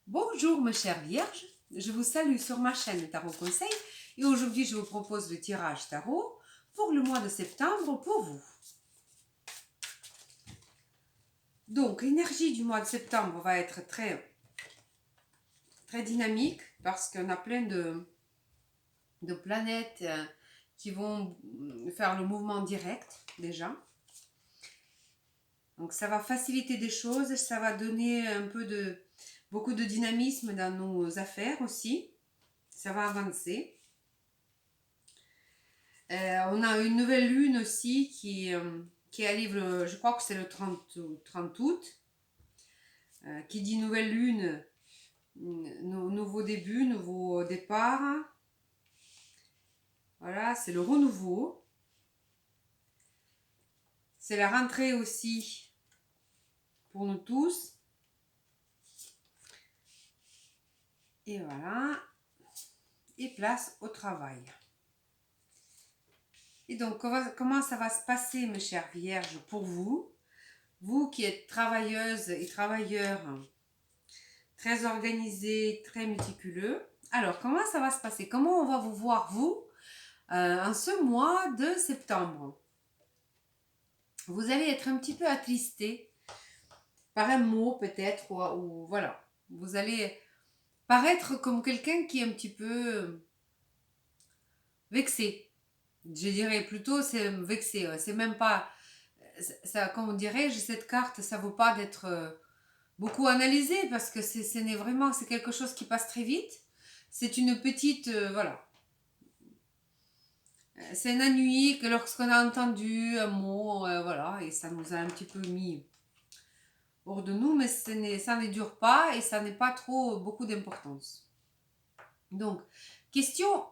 Bonjour mes chères vierges, je vous salue sur ma chaîne Tarot Conseil et aujourd'hui je vous propose le tirage tarot pour le mois de septembre pour vous. Donc l'énergie du mois de septembre va être très dynamique parce qu'on a plein de planètes qui vont faire le mouvement direct déjà. Donc ça va faciliter des choses, ça va donner beaucoup de dynamisme dans nos affaires aussi, ça va avancer. On a une nouvelle lune aussi qui arrive, je crois que c'est le 30 août. Qui dit nouvelle lune, nouveau début, nouveau départ. Voilà, c'est le renouveau. C'est la rentrée aussi pour nous tous. Et voilà. Et place au travail. Et donc, comment ça va se passer, mes chères vierges, pour vous? Vous qui êtes travailleuses et travailleurs, très organisés, très méticuleux. Alors, comment ça va se passer? Comment on va vous voir, vous, en ce mois de septembre? Vous allez être un petit peu attristé par un mot, peut-être, ou voilà. Vous allez paraître comme quelqu'un qui est un petit peu vexé. Je dirais plutôt, c'est vexé. C'est même pas... Ça, comme dirais-je, cette carte, ça ne vaut pas d'être beaucoup analysé parce que n'est vraiment, c'est quelque chose qui passe très vite. C'est une petite, voilà. C'est un ennui que lorsqu'on a entendu un mot, voilà, et ça nous a un petit peu mis hors de nous, mais ça ne dure pas et ça n'est pas trop beaucoup d'importance. Donc, question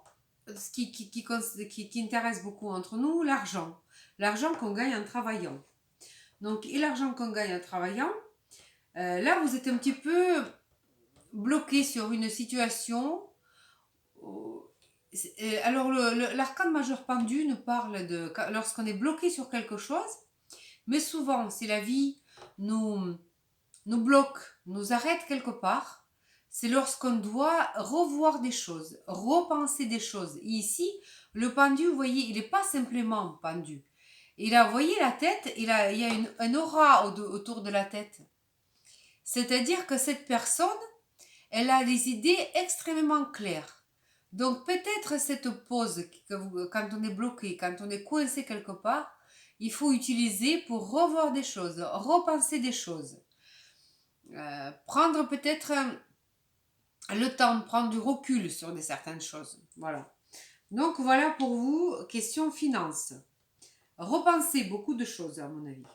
ce qui intéresse beaucoup entre nous, l'argent. L'argent qu'on gagne en travaillant. Donc, et l'argent qu'on gagne en travaillant, là, vous êtes un petit peu bloqué sur une situation. Alors, l'arcane majeur pendu nous parle de lorsqu'on est bloqué sur quelque chose, mais souvent, si la vie nous bloque, nous arrête quelque part, c'est lorsqu'on doit revoir des choses, repenser des choses. Et ici, le pendu, vous voyez, il n'est pas simplement pendu. Il a, vous voyez la tête, il y a un aura autour de la tête. C'est-à-dire que cette personne, elle a des idées extrêmement claires. Donc peut-être cette pause, quand on est bloqué, quand on est coincé quelque part, il faut utiliser pour revoir des choses, repenser des choses. Prendre peut-être le temps, prendre du recul sur certaines choses. Voilà. Donc voilà pour vous, question finance. Repensez beaucoup de choses à mon avis.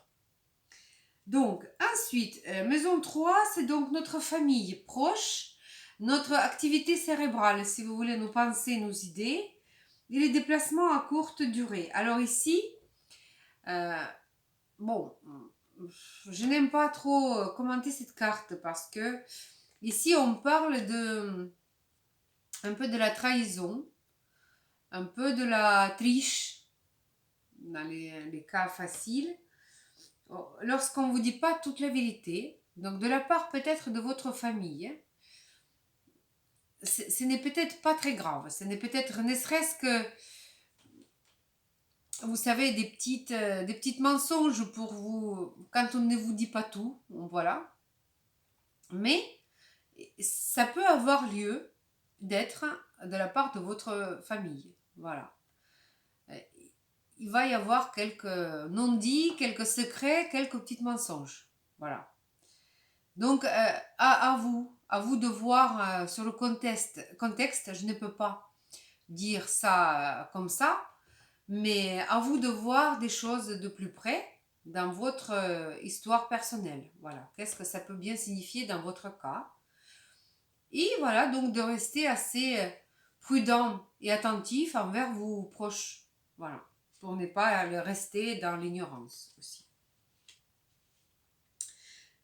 Donc ensuite, maison 3, c'est donc notre famille proche, notre activité cérébrale, si vous voulez nous penser nos idées, et les déplacements à courte durée. Alors ici, bon, je n'aime pas trop commenter cette carte parce que ici on parle un peu de la trahison, un peu de la triche dans les cas faciles. Lorsqu'on ne vous dit pas toute la vérité, donc de la part peut-être de votre famille, ce n'est peut-être pas très grave. Ce n'est peut-être, ne serait-ce que, vous savez, des petites mensonges pour vous, quand on ne vous dit pas tout, voilà. Mais ça peut avoir lieu d'être de la part de votre famille, voilà. Il va y avoir quelques non-dits, quelques secrets, quelques petits mensonges, voilà. Donc, à vous de voir sur le contexte, je ne peux pas dire ça comme ça, mais à vous de voir des choses de plus près dans votre histoire personnelle. Voilà, qu'est-ce que ça peut bien signifier dans votre cas. Et voilà, donc de rester assez prudent et attentif envers vos proches. Voilà, pour ne pas rester dans l'ignorance aussi.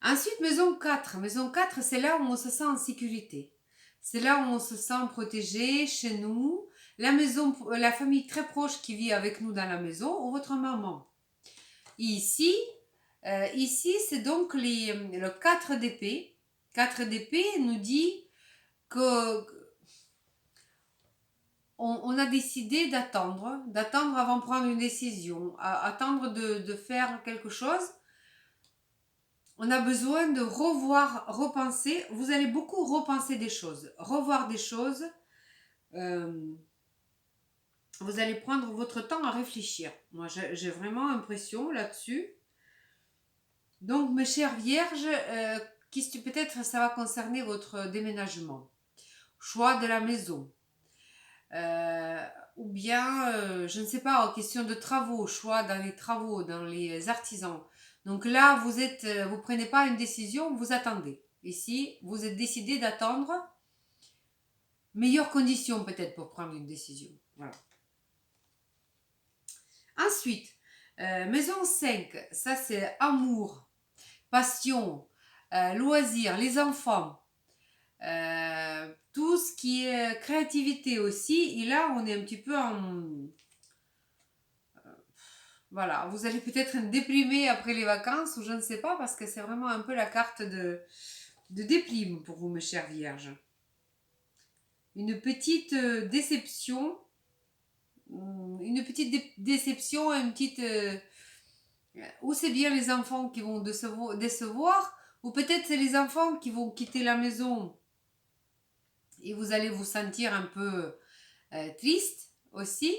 Ensuite, maison 4. Maison 4, c'est là où on se sent en sécurité. C'est là où on se sent protégé, chez nous. La maison, la famille très proche qui vit avec nous dans la maison, ou votre maman. Et ici c'est donc le 4 d'épée. 4 d'épée nous dit que on a décidé d'attendre avant de prendre une décision, attendre de faire quelque chose. On a besoin de revoir, repenser. Vous allez beaucoup repenser des choses, revoir des choses. Vous allez prendre votre temps à réfléchir. Moi, j'ai vraiment l'impression là-dessus. Donc, mes chères vierges, peut-être ça va concerner votre déménagement, choix de la maison, ou bien, je ne sais pas, en question de travaux, choix dans les travaux, dans les artisans. Donc là, vous prenez pas une décision, vous attendez. Ici, vous êtes décidé d'attendre. Meilleures conditions peut-être pour prendre une décision. Voilà. Ensuite, maison 5, ça c'est amour, passion, loisirs, les enfants, tout ce qui est créativité aussi. Et là, on est un petit peu en... Voilà, vous allez peut-être être déprimé après les vacances ou je ne sais pas parce que c'est vraiment un peu la carte de déprime pour vous, mes chères vierges. Une petite déception, une petite... ou c'est bien les enfants qui vont décevoir, ou peut-être c'est les enfants qui vont quitter la maison et vous allez vous sentir un peu triste aussi.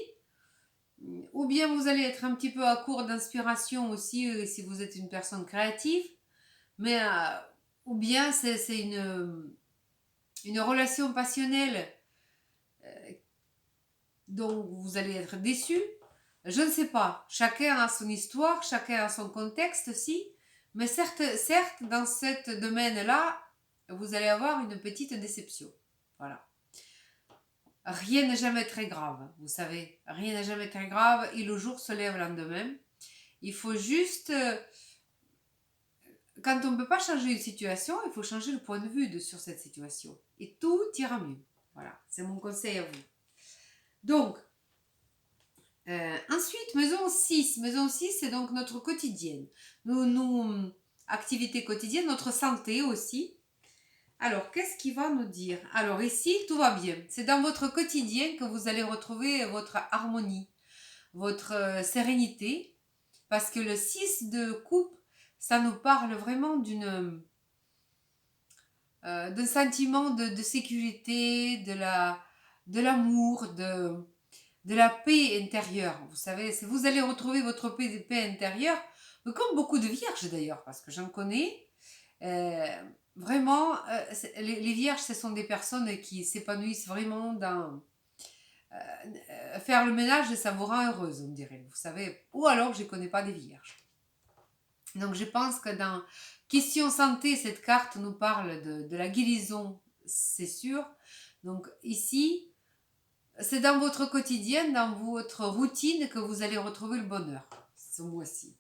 Ou bien vous allez être un petit peu à court d'inspiration aussi si vous êtes une personne créative. Mais, ou bien c'est une relation passionnelle dont vous allez être déçu. Je ne sais pas. Chacun a son histoire, chacun a son contexte aussi. Mais certes, dans ce domaine-là, vous allez avoir une petite déception. Voilà. Rien n'est jamais très grave, vous savez. Rien n'est jamais très grave et le jour se lève le lendemain. Il faut juste... quand on ne peut pas changer une situation, il faut changer le point de vue sur cette situation. Et tout ira mieux. Voilà, c'est mon conseil à vous. Donc, ensuite, maison 6. Maison 6, c'est donc notre quotidienne. Nos activités quotidiennes, notre santé aussi. Alors, qu'est-ce qu'il va nous dire? Alors ici, tout va bien. C'est dans votre quotidien que vous allez retrouver votre harmonie, votre sérénité. Parce que le 6 de coupe, ça nous parle vraiment d'un sentiment de sécurité, de l'amour, de la paix intérieure. Vous savez, si vous allez retrouver votre paix intérieure, comme beaucoup de vierges d'ailleurs, parce que j'en connais, vraiment, les vierges, ce sont des personnes qui s'épanouissent vraiment dans faire le ménage et ça vous rend heureuse, on dirait. Vous savez, ou alors je ne connais pas des vierges. Donc je pense que dans question santé, cette carte nous parle de la guérison, c'est sûr. Donc ici, c'est dans votre quotidien, dans votre routine que vous allez retrouver le bonheur ce mois-ci.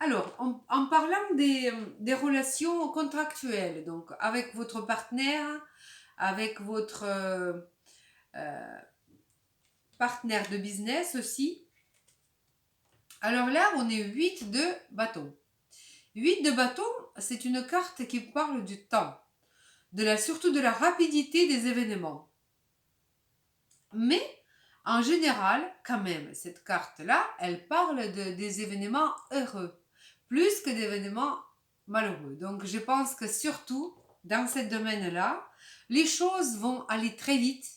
Alors, en parlant des relations contractuelles, donc avec votre partenaire, avec votre partenaire de business aussi. Alors là, on est 8 de bâton. 8 de bâton, c'est une carte qui parle du temps, surtout de la rapidité des événements. Mais, en général, quand même, cette carte-là, elle parle des événements heureux, plus que d'événements malheureux. Donc, je pense que surtout, dans ce domaine-là, les choses vont aller très vite.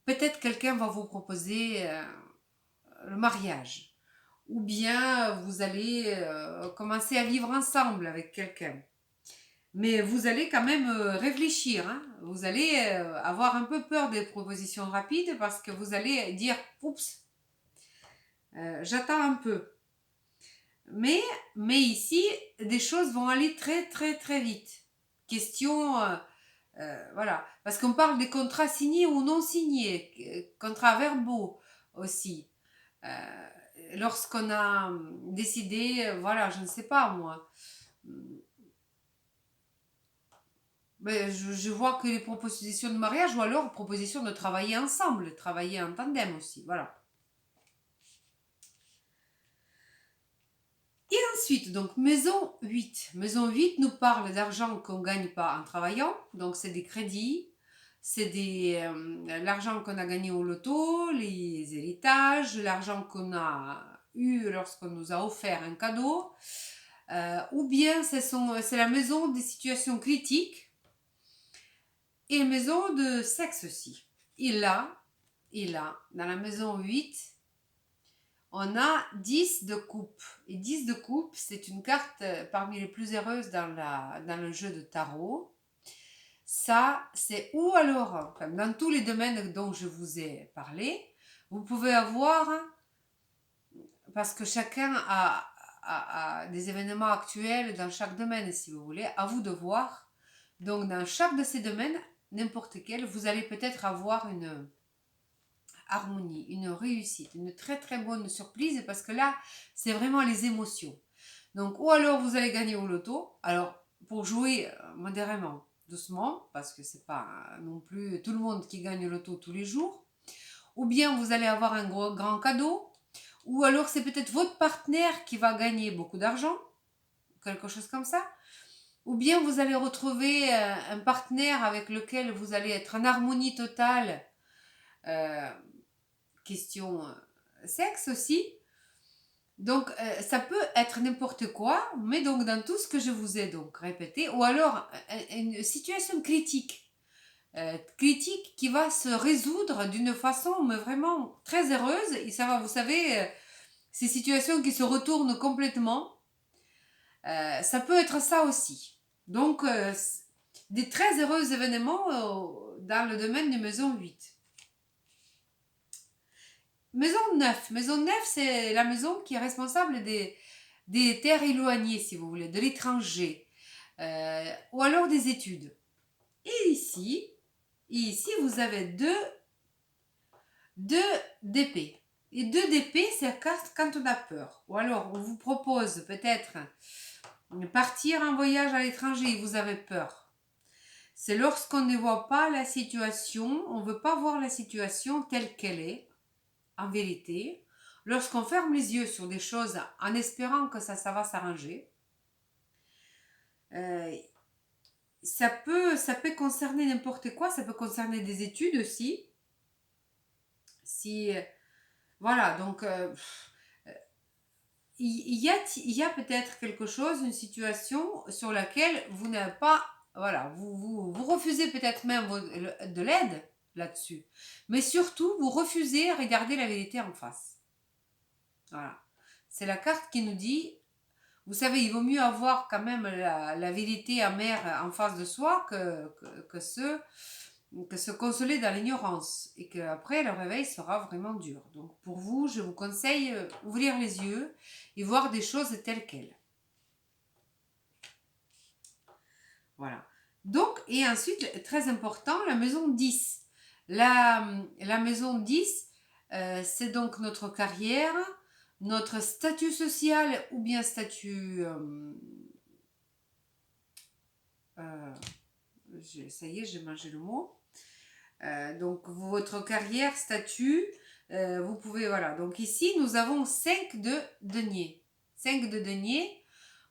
Peut-être quelqu'un va vous proposer le mariage. Ou bien vous allez commencer à vivre ensemble avec quelqu'un. Mais vous allez quand même réfléchir. Hein. Vous allez avoir un peu peur des propositions rapides parce que vous allez dire « Oups, j'attends un peu ». Mais ici, des choses vont aller très très très vite. Question, voilà. Parce qu'on parle des contrats signés ou non signés, contrats verbaux aussi. Lorsqu'on a décidé, voilà, je ne sais pas moi, mais je vois que les propositions de mariage ou alors propositions de travailler ensemble, travailler en tandem aussi, voilà. Et Ensuite, donc maison 8. Maison 8 nous parle d'argent qu'on ne gagne pas en travaillant. Donc c'est des crédits, c'est l'argent qu'on a gagné au loto, les héritages, l'argent qu'on a eu lorsqu'on nous a offert un cadeau. Ou bien c'est la maison des situations critiques et maison de sexe aussi. Et là, dans la maison 8, on a 10 de coupe. Et 10 de coupe, c'est une carte parmi les plus heureuses dans le jeu de tarot. Ça, c'est ou alors, comme dans tous les domaines dont je vous ai parlé, vous pouvez avoir, parce que chacun a des événements actuels dans chaque domaine, si vous voulez, à vous de voir. Donc, dans chaque de ces domaines, n'importe quel, vous allez peut-être avoir une harmonie, une réussite, une très très bonne surprise parce que là, c'est vraiment les émotions. Donc, ou alors vous allez gagner au loto. Alors, pour jouer modérément, doucement, parce que c'est pas non plus tout le monde qui gagne au loto tous les jours. Ou bien vous allez avoir un grand cadeau. Ou alors c'est peut-être votre partenaire qui va gagner beaucoup d'argent, quelque chose comme ça. Ou bien vous allez retrouver un partenaire avec lequel vous allez être en harmonie totale. Question sexe aussi. Donc ça peut être n'importe quoi, mais donc dans tout ce que je vous ai donc répété, ou alors une situation critique, critique qui va se résoudre d'une façon mais vraiment très heureuse. Et ça va, vous savez, ces situations qui se retournent complètement, ça peut être ça aussi. Donc des très heureux événements dans le domaine de maison 8. Maison 9. Maison 9, c'est la maison qui est responsable des terres éloignées, si vous voulez, de l'étranger, ou alors des études. Et ici, vous avez deux d'épée. Et deux d'épée, c'est quand on a peur. Ou alors, on vous propose peut-être de partir en voyage à l'étranger et vous avez peur. C'est lorsqu'on ne voit pas la situation, on ne veut pas voir la situation telle qu'elle est, en vérité. Lorsqu'on ferme les yeux sur des choses en espérant que ça va s'arranger, ça peut concerner n'importe quoi, ça peut concerner des études aussi. Si, voilà, donc il y a peut-être quelque chose, une situation sur laquelle vous n'avez pas, voilà, vous refusez peut-être même de l'aide là-dessus, mais surtout vous refusez à regarder la vérité en face. Voilà. C'est la carte qui nous dit, vous savez, il vaut mieux avoir quand même la vérité amère en face de soi que se consoler dans l'ignorance. Et qu'après, le réveil sera vraiment dur. Donc pour vous, je vous conseille ouvrir les yeux et voir des choses telles quelles. Voilà. Donc, et ensuite, très important, la maison 10. La maison 10, c'est donc notre carrière, notre statut social ou bien statut... ça y est, j'ai mangé le mot. Donc, votre carrière, statut, vous pouvez... Voilà. Donc ici, nous avons 5 de denier. 5 de denier.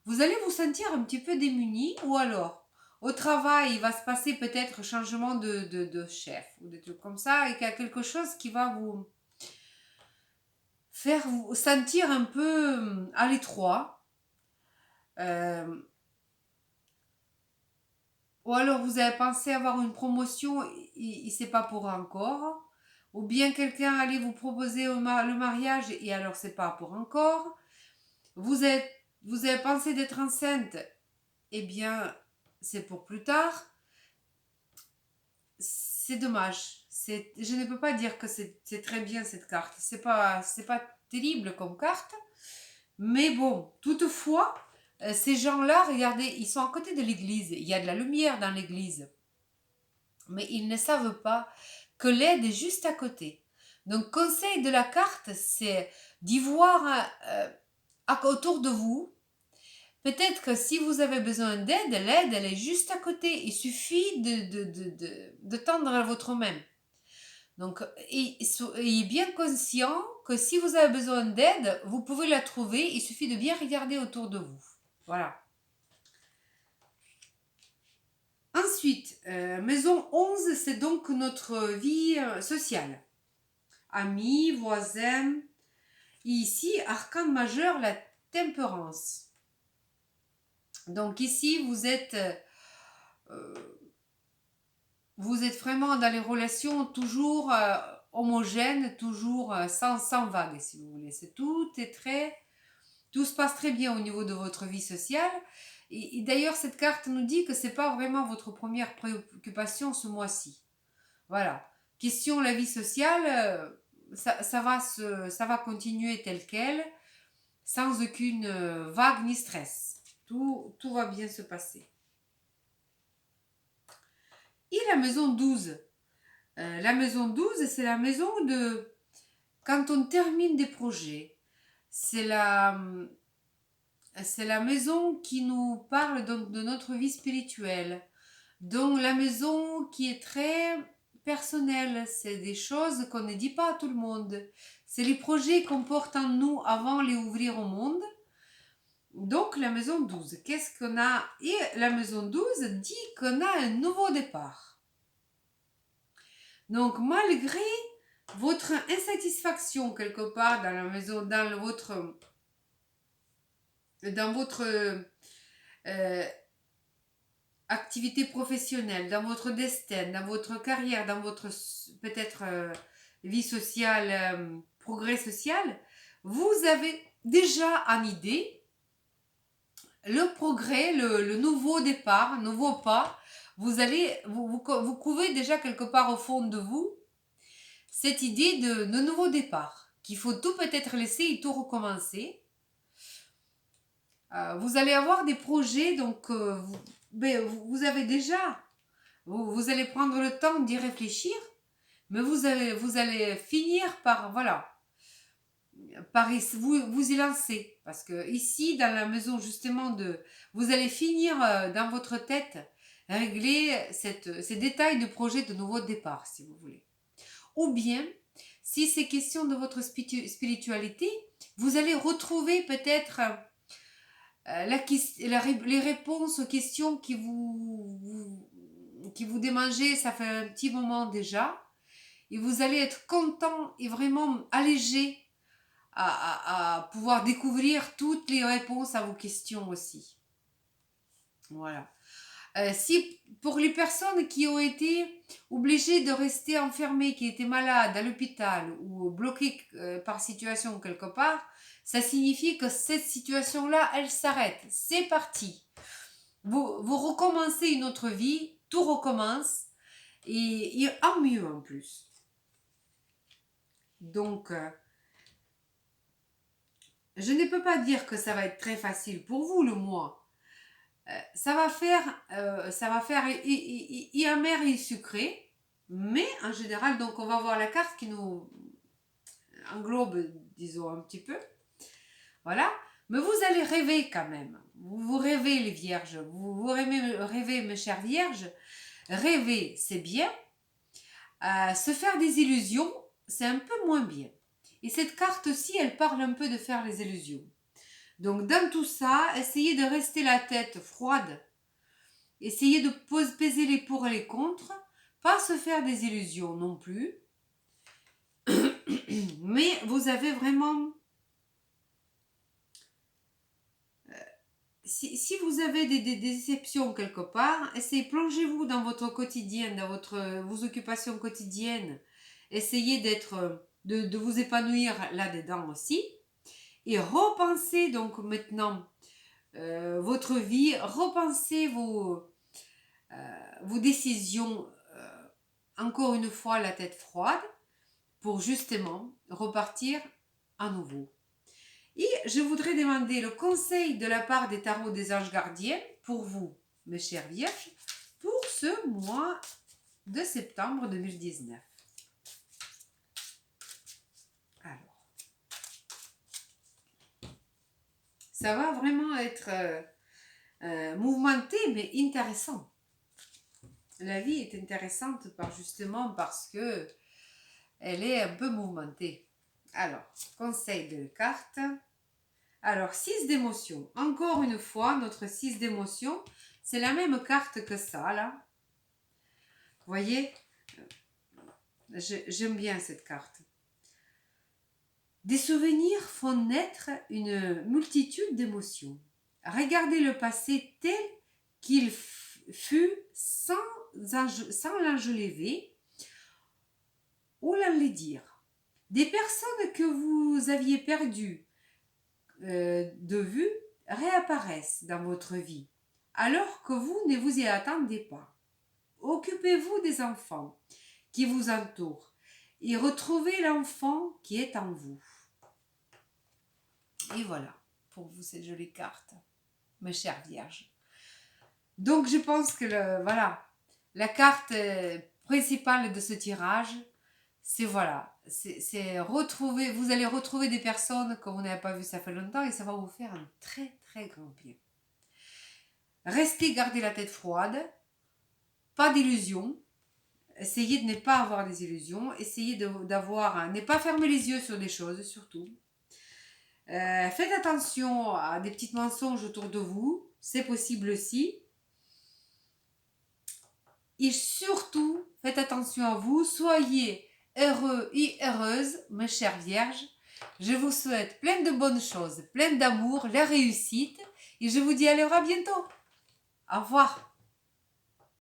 Vous allez vous sentir un petit peu démuni ou alors, au travail, il va se passer peut-être changement de chef ou des trucs comme ça et qu'il y a quelque chose qui va vous faire vous sentir un peu à l'étroit. Ou alors vous avez pensé avoir une promotion et c'est pas pour encore. Ou bien quelqu'un allait vous proposer le mariage et alors c'est pas pour encore. Vous avez pensé d'être enceinte, eh bien c'est pour plus tard. C'est dommage. Je ne peux pas dire que c'est très bien cette carte. C'est pas terrible comme carte. Mais bon, toutefois, ces gens-là, regardez, ils sont à côté de l'église. Il y a de la lumière dans l'église. Mais ils ne savent pas que l'aide est juste à côté. Donc, conseil de la carte, c'est d'y voir autour de vous. Peut-être que si vous avez besoin d'aide, l'aide, elle est juste à côté. Il suffit de tendre votre main. Donc, ayez bien conscient que si vous avez besoin d'aide, vous pouvez la trouver. Il suffit de bien regarder autour de vous. Voilà. Ensuite, maison 11, c'est donc notre vie sociale. Amis, voisins. Et ici, arcane majeur, la tempérance. Donc ici, vous êtes vraiment dans les relations toujours homogènes, toujours sans vague, si vous voulez. Tout se passe très bien au niveau de votre vie sociale. Et d'ailleurs, cette carte nous dit que c'est pas vraiment votre première préoccupation ce mois-ci. Voilà. Question la vie sociale, ça va continuer tel quel, sans aucune vague ni stress. Tout va bien se passer. Et la maison 12. La maison 12, c'est la maison de... Quand on termine des projets, c'est la maison qui nous parle donc de notre vie spirituelle. Donc la maison qui est très personnelle, c'est des choses qu'on ne dit pas à tout le monde. C'est les projets qu'on porte en nous avant de les ouvrir au monde. Donc la maison 12, qu'est-ce qu'on a? Et la maison 12 dit qu'on a un nouveau départ. Donc malgré votre insatisfaction quelque part dans la maison, dans votre activité professionnelle, dans votre destin, dans votre carrière, dans votre peut-être vie sociale, progrès social, vous avez déjà en idée le progrès, le nouveau départ, nouveau pas. Vous couvez déjà quelque part au fond de vous cette idée de nouveau départ, qu'il faut tout peut-être laisser et tout recommencer. Vous allez avoir des projets, donc vous avez déjà, vous allez prendre le temps d'y réfléchir, mais vous allez finir par, voilà, par vous y lancer. Parce que ici, dans la maison justement vous allez finir dans votre tête, régler ces détails de projet de nouveau départ, si vous voulez. Ou bien, si c'est question de votre spiritualité, vous allez retrouver peut-être les réponses aux questions qui vous démangeaient, ça fait un petit moment déjà. Et vous allez être content et vraiment allégé à pouvoir découvrir toutes les réponses à vos questions aussi. Voilà. Si pour les personnes qui ont été obligées de rester enfermées, qui étaient malades à l'hôpital ou bloquées par situation quelque part, ça signifie que cette situation-là, elle s'arrête. C'est parti. Vous recommencez une autre vie, tout recommence et en mieux en plus. Donc, je ne peux pas dire que ça va être très facile pour vous le mois. Ça va faire et amer et sucré, mais en général, donc on va voir la carte qui nous englobe, disons, un petit peu. Voilà. Mais vous allez rêver quand même. Vous rêvez les vierges. Vous rêvez, mes chères vierges. Rêver, c'est bien. Se faire des illusions, c'est un peu moins bien. Et cette carte-ci, elle parle un peu de faire les illusions. Donc dans tout ça, essayez de rester la tête froide. Essayez de peser les pour et les contre. Pas se faire des illusions non plus. Mais vous avez vraiment... Si vous avez des déceptions quelque part, essayez, plongez-vous dans votre quotidien, dans vos occupations quotidiennes. Essayez de vous épanouir là-dedans aussi. Et repensez donc maintenant votre vie, repensez vos décisions, encore une fois la tête froide, pour justement repartir à nouveau. Et je voudrais demander le conseil de la part des tarots des anges gardiens pour vous, mes chères vierges, pour ce mois de septembre 2019. Alors, ça va vraiment être mouvementé, mais intéressant. La vie est intéressante justement parce que elle est un peu mouvementée. Alors, conseil de carte. Alors, 6 d'émotions. Encore une fois, notre 6 d'émotions, c'est la même carte que ça, là. Vous voyez, j'aime bien cette carte. Des souvenirs font naître une multitude d'émotions. Regardez le passé tel qu'il fut sans l'enjoliver ou l'enlaidir. Des personnes que vous aviez perdues de vue réapparaissent dans votre vie, alors que vous ne vous y attendez pas. Occupez-vous des enfants qui vous entourent et retrouvez l'enfant qui est en vous. Et voilà, pour vous, cette jolie carte, mes chères vierges. Donc, je pense que voilà, la carte principale de ce tirage, c'est voilà, c'est retrouver, vous allez retrouver des personnes que vous n'avez pas vues ça fait longtemps et ça va vous faire un très très grand bien. Restez, gardez la tête froide, pas d'illusions. Essayez de ne pas avoir des illusions, essayez d'avoir, ne pas fermer les yeux sur des choses surtout. Faites attention à des petits mensonges autour de vous, c'est possible aussi. Et surtout, faites attention à vous, soyez heureux et heureuses, mes chères vierges. Je vous souhaite plein de bonnes choses, plein d'amour, la réussite. Et je vous dis à bientôt. Au revoir.